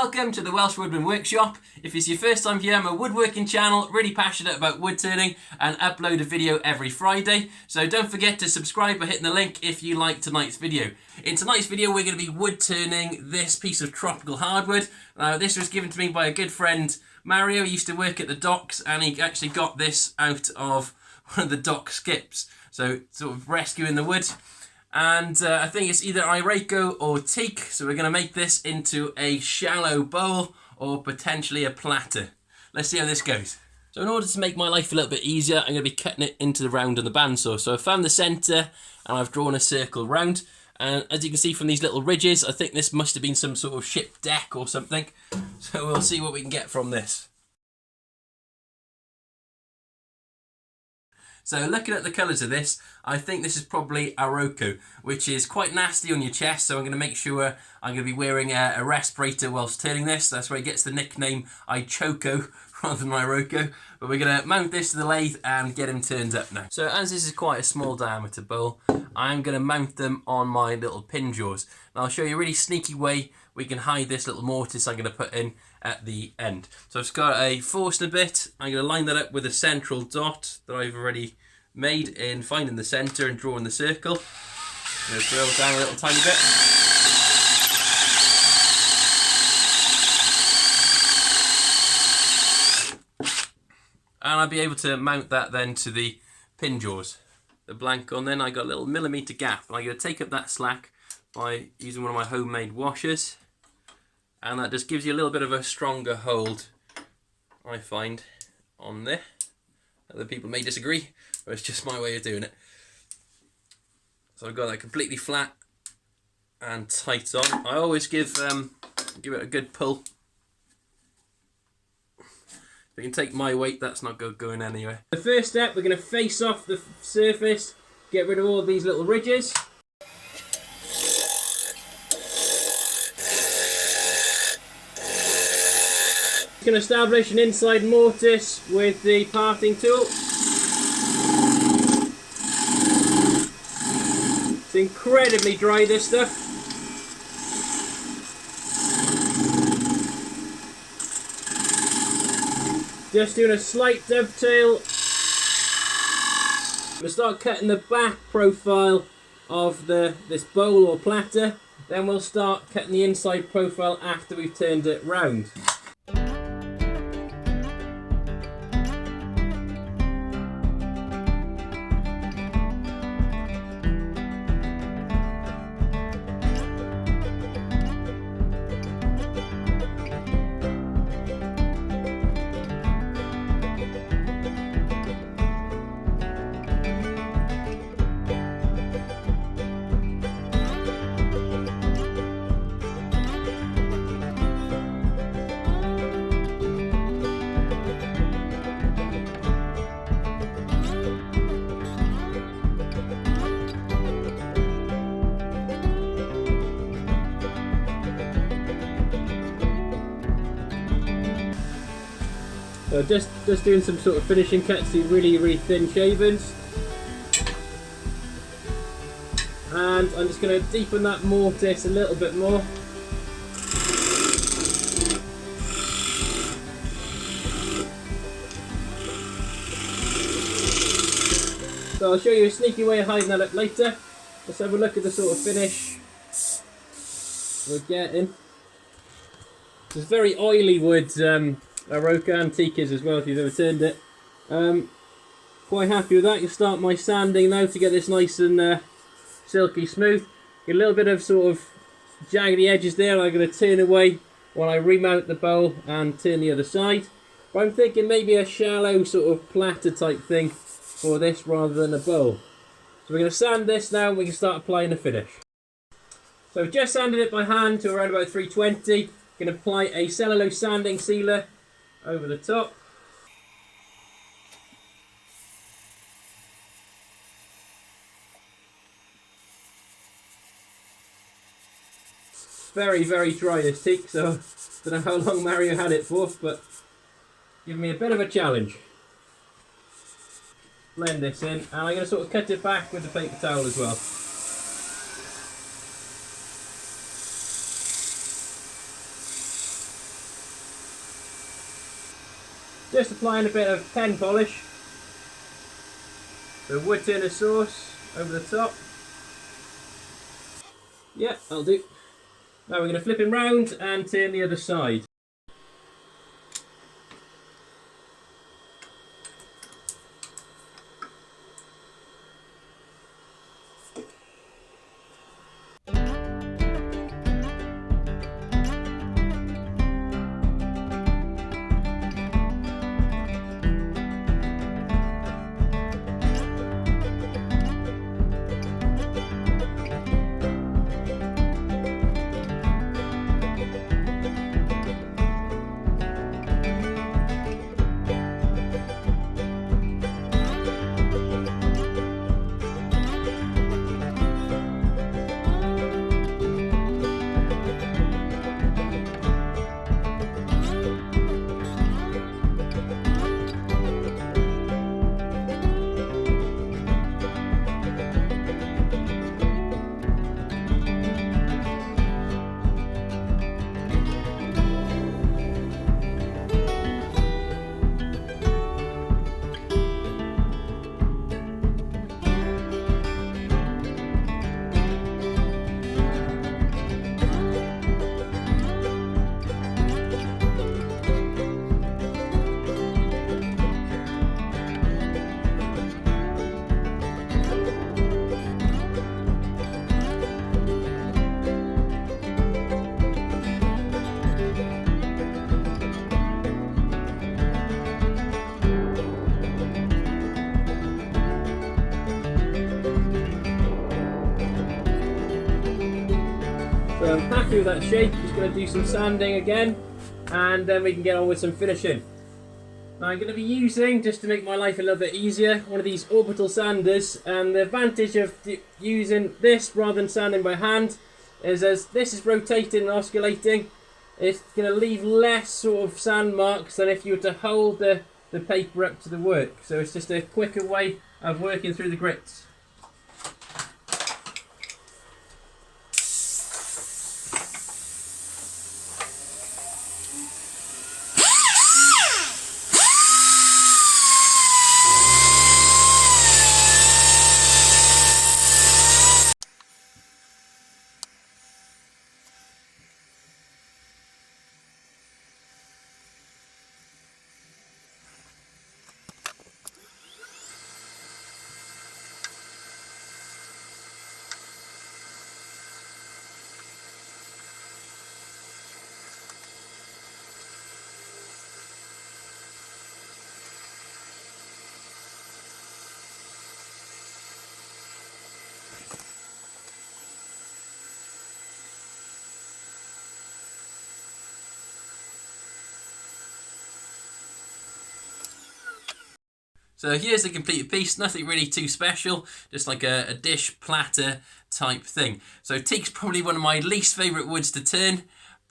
Welcome to the Welsh Woodman Workshop. If it's your first time here, I'm a woodworking channel, really passionate about wood turning, and upload a video every Friday. So don't forget to subscribe by hitting the link if you like tonight's video. In tonight's video, we're going to be wood turning this piece of tropical hardwood. This was given to me by a good friend, Mario. He used to work at the docks, and he actually got this out of one of the dock skips. So sort of rescuing the wood. And I think it's either Irako or teak, so we're going to make this into a shallow bowl or potentially a platter. Let's see how this goes. So in order to make my life a little bit easier, I'm going to be cutting it into the round on the bandsaw. So I found the centre and I've drawn a circle round. And as you can see from these little ridges, I think this must have been some sort of ship deck or something. So we'll see what we can get from this. So looking at the colours of this, I think this is probably Irako, which is quite nasty on your chest, so I'm going to make sure I'm going to be wearing a respirator whilst turning this. That's where it gets the nickname Ichoko rather than Irako. But we're going to mount this to the lathe and get him turned up now. So as this is quite a small diameter bowl, I'm going to mount them on my little pin jaws. And I'll show you a really sneaky way we can hide this little mortise I'm going to put in at the end. So I've just got a Forstner bit. I'm going to line that up with a central dot that I've already made in finding the centre and drawing the circle. I'm going to drill down a little tiny bit. And I'll be able to mount that then to the pin jaws. The blank on then, I got a little millimetre gap. And I'm going to take up that slack by using one of my homemade washers. And that just gives you a little bit of a stronger hold, I find, on there. Other people may disagree, but it's just my way of doing it. So I've got that completely flat and tight on. I always give it a good pull. If you can take my weight, that's not going anywhere. The first step, we're going to face off the surface, get rid of all these little ridges. Going to establish an inside mortise with the parting tool. It's incredibly dry, this stuff. Just doing a slight dovetail. We'll start cutting the back profile of this bowl or platter. Then we'll start cutting the inside profile after we've turned it round. So just doing some sort of finishing cuts to really thin shavings. And I'm just going to deepen that mortise a little bit more. So I'll show you a sneaky way of hiding that up later. Let's have a look at the sort of finish we're getting. It's very oily wood. Irako antique is as well, if you've ever turned it. Quite happy with that. You start my sanding now to get this nice and silky smooth. Get a little bit of sort of jaggedy edges there. I'm going to turn away while I remount the bowl and turn the other side. But I'm thinking maybe a shallow sort of platter type thing for this rather than a bowl. So we're going to sand this now and we can start applying the finish. So I've just sanded it by hand to around about 320. Going to apply a cellulose sanding sealer over the top. Very dry, this teak, so I don't know how long Mario had it for, but giving me a bit of a challenge. Blend this in, and I'm going to sort of cut it back with the paper towel as well. Just applying a bit of pen polish. The wood turner sauce over the top. Yeah, that'll do. Now we're going to flip him round and turn the other side. So I'm happy with that shape. Just going to do some sanding again, and then we can get on with some finishing. Now I'm going to be using, just to make my life a little bit easier, one of these orbital sanders, and the advantage of using this rather than sanding by hand is, as this is rotating and oscillating, it's going to leave less sort of sand marks than if you were to hold the paper up to the work. So it's just a quicker way of working through the grits. So here's the completed piece, nothing really too special, just like a dish platter type thing. So teak's probably one of my least favourite woods to turn,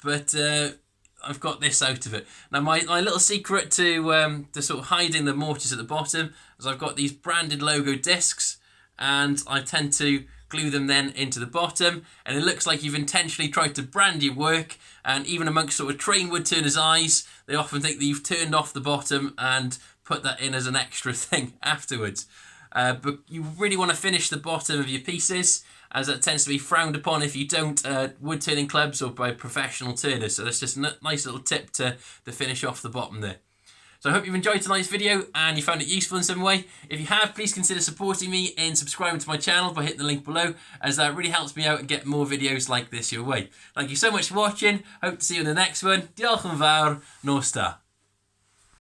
but I've got this out of it. Now my little secret to sort of hiding the mortise at the bottom is I've got these branded logo discs, and I tend to glue them then into the bottom, and it looks like you've intentionally tried to brand your work, and even amongst sort of trained wood turners' eyes, they often think that you've turned off the bottom and put that in as an extra thing afterwards. But you really want to finish the bottom of your pieces, as that tends to be frowned upon if you don't wood turning clubs or by professional turners. So that's just a nice little tip to finish off the bottom there. So I hope you've enjoyed tonight's video and you found it useful in some way. If you have, please consider supporting me in subscribing to my channel by hitting the link below, as that really helps me out and get more videos like this your way. Thank you so much for watching. Hope to see you in the next one. Diolch yn fawr. Nos da.